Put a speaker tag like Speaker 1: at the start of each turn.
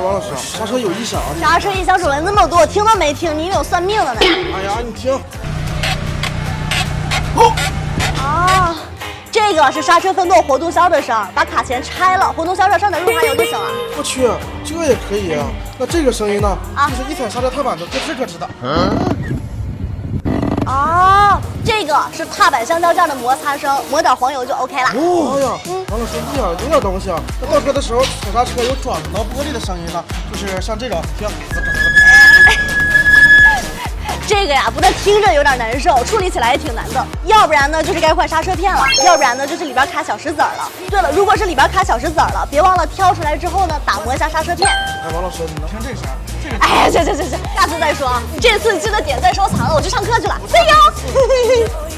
Speaker 1: 王老师，刹车有异响。
Speaker 2: 刹车异响指纹那么多，听都没听，你以为我算命的呢？
Speaker 1: 哎呀，你听。
Speaker 2: 啊，这个是刹车分舵活动销的声，把卡钳拆了，活动销上点润滑油就行了。
Speaker 1: 我去，这也可以啊。那这个声音呢？就是一踩刹车踏板的咯吱咯吱的。
Speaker 2: 哦，这个是踏板橡胶件的摩擦声，抹点黄油就 OK 了。
Speaker 1: 哦哎呀，王老师，你呀有点东西啊。那倒车的时候踩刹车有转到玻璃的声音呢，就是像这种，听。
Speaker 2: 这个呀，不但听着有点难受，处理起来也挺难的。要不然呢，就是该换刹车片了；要不然呢，就是里边卡小石子儿了。对了，如果是里边卡小石子儿了，别忘了挑出来之后呢，打磨一下刹车片。
Speaker 1: 哎，王老师，你能听这声？
Speaker 2: 哎呀，行，下次再说。这次记得点赞收藏了，我去上课去了，See you。